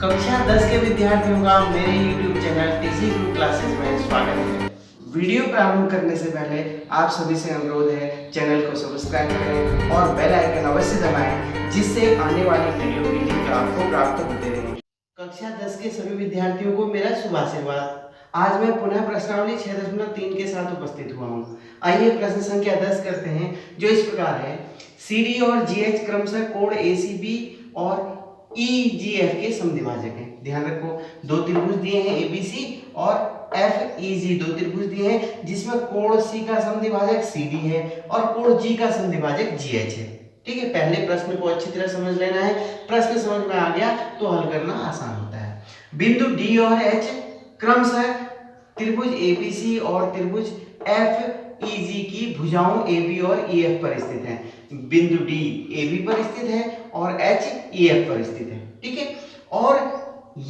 कक्षा 10 के विद्यार्थियों का मेरे YouTube channel TC group classes में स्वागत है। वीडियो प्रारंभ करने से पहले आप सभी से अनुरोध है, चैनल को सब्सक्राइब करें और बेल आइकन अवश्य दबाएं, जिससे आने वाली वीडियो की लिंक आपको प्राप्त होते रहे। कक्षा 10 के सभी विद्यार्थियों को मेरा शुभाशीर्वाद। आज मैं पुनः प्रश्नावली 6.3 के साथ उपस्थित हुआ हूँ। आइए प्रश्न संख्या 10 करते हैं, जो इस प्रकार है। CD और GH क्रमशः कोण ACB और EGF के समद्विभाजक हैं। ध्यान रखो, दो त्रिभुज दिए हैं ABC और FEG, दो त्रिभुज दिए हैं जिसमें कोण C का समद्विभाजक CD है और कोण G का समद्विभाजक GH है। ठीक है, पहले प्रश्न को अच्छी तरह समझ लेना है। प्रश्न समझ में आ गया तो हल करना आसान होता है। बिंदु D और H क्रमशः त्रिभुज ABC और त्रिभुज FEG की भुजाओं AB और EF पर स्थित हैं। बिंदु D AB पर स्थित है और H EF पर स्थित है। ठीक है, और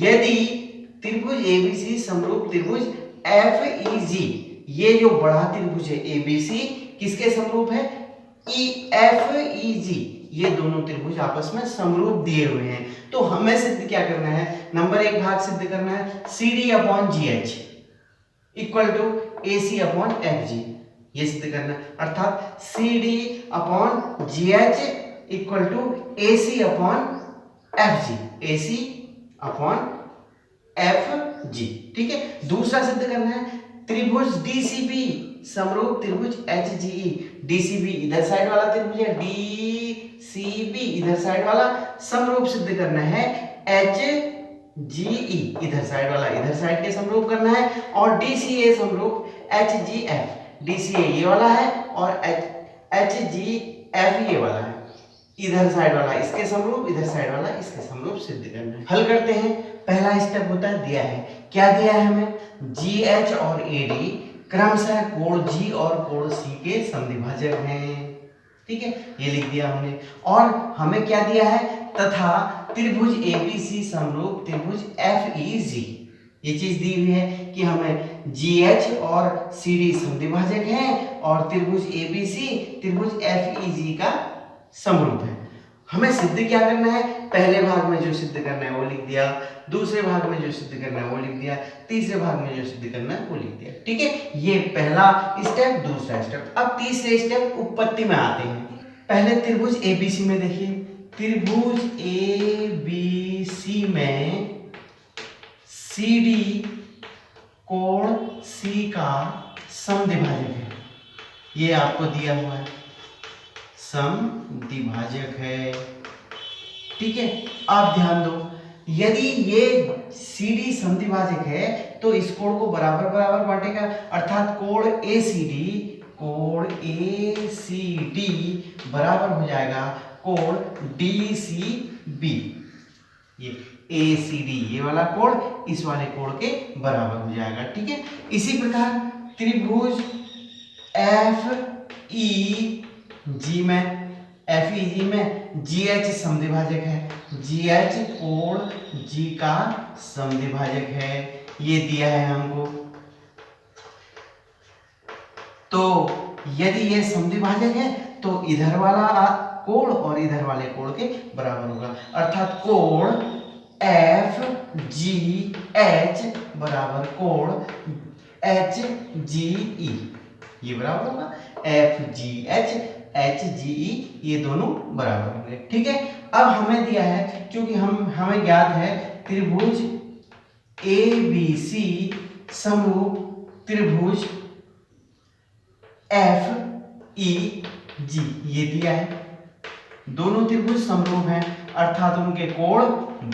यदि त्रिभुज ABC समरूप त्रिभुज FEG, ये जो बड़ा त्रिभुज है ABC किसके समरूप है? FEG, ये दोनों त्रिभुज आपस में समरूप दिए हुए हैं। तो हमें सिद्ध क्या करना है? नंबर 1 भाग सिद्ध करना है, CD upon GH equal to AC upon FG, ये सिद्ध करना है। अर्थात CD upon GH equal to AC upon FG, AC upon FG। ठीक है, दूसरा सिद्ध करना है, त्रिभुज DCB समरूप त्रिभुज HGE। DCB इधर साइड वाला त्रिभुज है, DCB इधर साइड वाला, समरूप सिद्ध करना है HGE, इधर साइड वाला इधर साइड के समरूप करना है, और DCA समरूप HGF। DCA ये वाला है और HGF ये वाला है, इधर साइड वाला इसके समरूप, इधर साइड वाला इसके समरूप सिद्ध करना है। हल करते हैं। पहला स्टेप होता है, दिया है, क्या दिया है हमें? GH और AD क्रमशः कोण G और कोण C के समद्विभाजक हैं। ठीक है, ये लिख दिया हमने। और हमें क्या दिया है? तथा त्रिभुज ABC समरूप त्रिभुज FEG, ये चीज दी हुई है कि हमें GH और CD समद्विभाजक हैं और त्रिभुज ABC त्रिभुज FEG का समरूप है। हमें सिद्ध क्या करना है? पहले भाग में जो सिद्ध करना है वो लिख दिया, दूसरे भाग में जो सिद्ध करना है वो लिख दिया, तीसरे भाग में जो सिद्ध करना है वो लिख दिया। ठीक है, ये पहला स्टेप, दूसरा स्टेप। अब तीसरे स्टेप उत्पत्ति में आते हैं। पहले त्रिभुज ABC में देखिए, त्रिभुज ABC में CD कोण C का समद्विभाजक है, ये आपको दिया हुआ है, समद्विभाजक है। ठीक है, आप ध्यान दो, यदि ये CD समद्विभाजक है तो इस कोण को बराबर बराबर बांटेगा, अर्थात कोण ACD बराबर हो जाएगा कोण DCB। ये ACD ये वाला कोण इस वाले कोण के बराबर हो जाएगा। ठीक है, इसी प्रकार त्रिभुज FEG में GH समद्विभाजक है, GH कोण G का समद्विभाजक है, ये दिया है हमको। तो यदि ये समद्विभाजक है तो इधर वाला कोण और इधर वाले कोण के बराबर होगा, अर्थात कोण FGH बराबर कोण HGE, ये बराबर होगा FGH HGE, ये दोनों बराबर होंगे। ठीक है, अब हमें दिया है, क्योंकि हमें ज्ञात है त्रिभुज ABC समरूप त्रिभुज FEG, ये दिया है। दोनों त्रिभुज समरूप हैं, अर्थात उनके कोण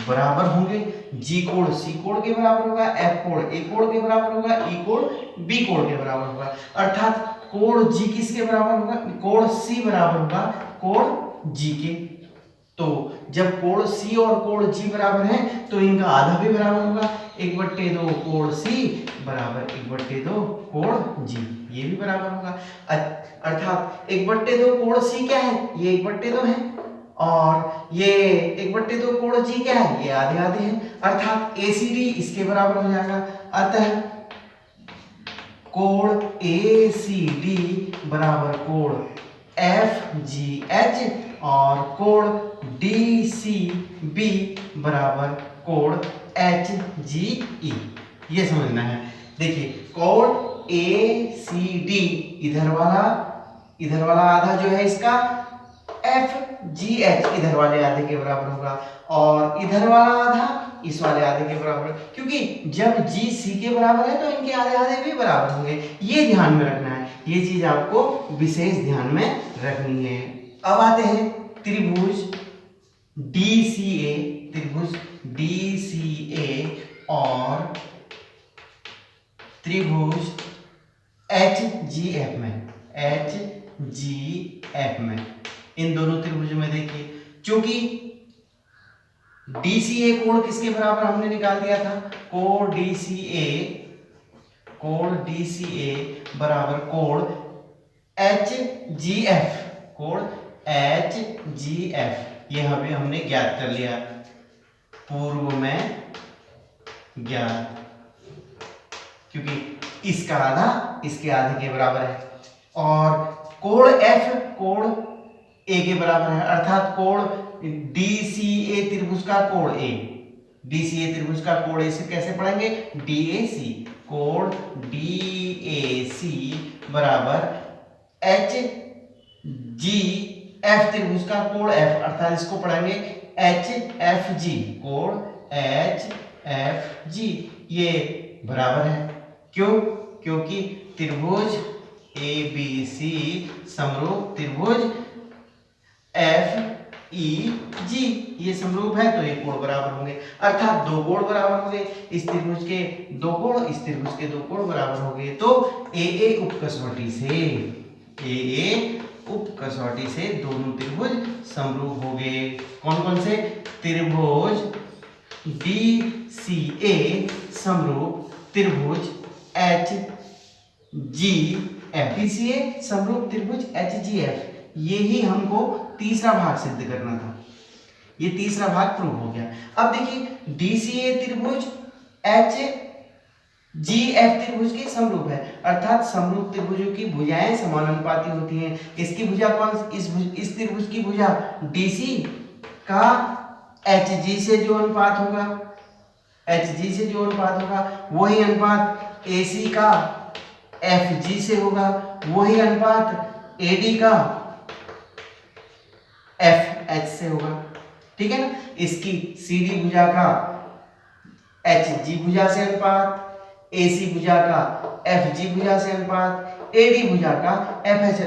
बराबर होंगे। G कोण C कोण के बराबर होगा, F कोण A कोण के बराबर होगा, E कोण B कोण के बराबर होगा, अर्थात कोण G किसके बराबर होगा? कोण C बराबर होगा कोण G के। तो जब कोण C और कोण G बराबर हैं तो इनका आधा भी बराबर होगा, 1/2 कोण C बराबर 1/2 कोण G, ये भी बराबर होगा। अर्थात 1/2 कोण C क्या है? ये 1/2 है, और ये 1/2 कोण G क्या है? ये आधे आधे हैं, अर्थात ACD इसके बराबर हो जाएगा। अतः कोण ACD बराबर कोण FGH और कोण DCB बराबर कोण HGE, ये समझना है। देखिए कोण ACD इधर वाला आधा जो है इसका FGH इधर वाले आधे के बराबर होगा, और इधर वाला आधा इस वाले आधे के बराबर, क्योंकि जब GC के बराबर है तो इनके आधे आधे भी बराबर होंगे। ये ध्यान में रखना है, ये चीज आपको विशेष ध्यान में रखनी है। अब आते हैं त्रिभुज DCA और त्रिभुज HGF में इन दोनों त्रिभुजों में देखिए, चूंकि DCA कोण किसके बराबर हमने निकाल दिया था, कोण DCA बराबर कोण HGF, ये हमें हमने ज्ञात कर लिया, पूर्व में ज्ञात, क्योंकि इसका आधा इसके आधे के बराबर है, और कोण F कोण A के बराबर है, अर्थात कोण DCA त्रिभुज का कोण A, DCA त्रिभुज का कोण A से कैसे पढ़ेंगे, DAC, कोण DAC बराबर HGF त्रिभुज का कोण F, अर्थात इसको पढ़ेंगे HFG, कोण HFG, ये बराबर है। क्यों? क्योंकि त्रिभुज ABC समरूप त्रिभुज FEG ये समरूप है, तो ये कोण बराबर होंगे, अर्थात दो कोण बराबर होंगे, इस त्रिभुज के दो कोण, इस त्रिभुज के दो कोण बराबर होंगे, तो AA उपकसौटी से दोनों त्रिभुज समरूप हो गए। कौन कौन से? त्रिभुज DCA समरूप त्रिभुज HGF, DCA समरूप त्रिभुज HGF, ये ही हमको तीसरा भाग सिद्ध करना था, ये तीसरा भाग प्रूव हो गया। अब देखिए DCA त्रिभुज HGF त्रिभुज के समरूप है, अर्थात समरूप त्रिभुजों की भुजाएं समानुपाती होती हैं। इसकी भुजा कौन, इस त्रिभुज की भुजा DC का HG से जो अनुपात होगा, HG से जो अनुपात होगा वही अनुपात AC का FG से होगा, वही अनुपात AD का FH से होगा, ठीक है ना। इसकी CD भुजा का HG भुजा से अनुपात, AC भुजा का FG भुजा से अनुपात, AD भुजा का FH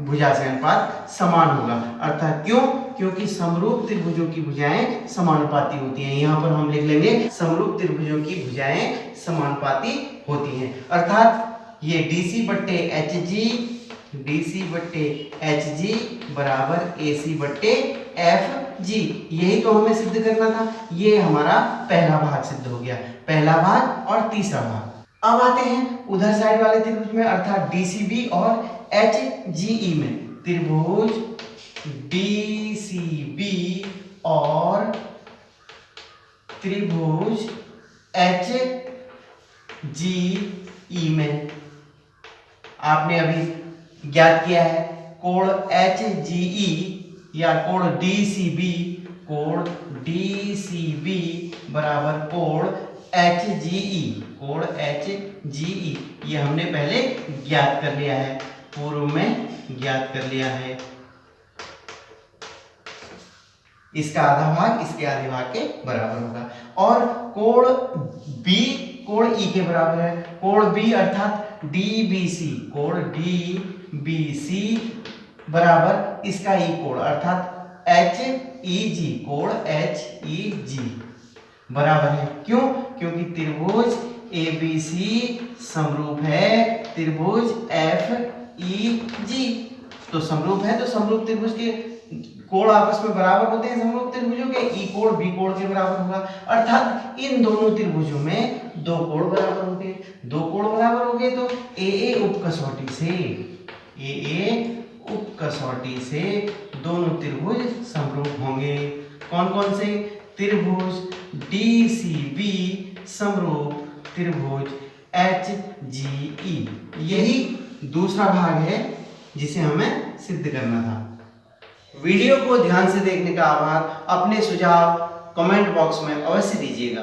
भुजा से अनुपात समान होगा, अर्थात क्यों? क्योंकि समरूप त्रिभुजों की भुजाएं समानुपाती होती हैं। यहां पर हम लिख लेंगे समरूप त्रिभुजों की भुजाएं समानुपाती होती हैं, अर्थात ये DC बट्टे HG बराबर AC बट्टे FG, यही तो हमें सिद्ध करना था। ये हमारा पहला भाग सिद्ध हो गया, पहला भाग और तीसरा भाग। अब आते हैं उधर साइड वाले त्रिभुज में, अर्थात DCB और HGE में। त्रिभुज DCB और त्रिभुज HGE में आपने अभी ज्ञात किया है कोण HGE या कोण DCB बराबर कोण HGE, ये हमने पहले ज्ञात कर लिया है, पूर्व में ज्ञात कर लिया है। इसका आधा भाग इसके आधे भाग के बराबर होगा, और कोण B कोण E के बराबर है। कोण B अर्थात DBC, कोण DBC बराबर इसका E कोण अर्थात HEG, कोण HEG बराबर है। क्यों? क्योंकि त्रिभुज ABC समरूप है त्रिभुज FEG, तो समरूप है तो समरूप त्रिभुज के कोण आपस में बराबर होते हैं, समरूप त्रिभुजों के E कोण B कोण के बराबर होगा, अर्थात इन दोनों त्रिभुजों में दो कोण बराबर होंगे, दो कोण बराबर होंगे तो AA उपकसौटी से दोनों त्रिभुज समरूप होंगे। कौन कौन से? त्रिभुज DCB समरूप त्रिभुज HGE, यही दूसरा भाग है जिसे हमें सिद्ध करना था। वीडियो को ध्यान से देखने का आभार। अपने सुझाव कमेंट बॉक्स में अवश्य दीजिएगा।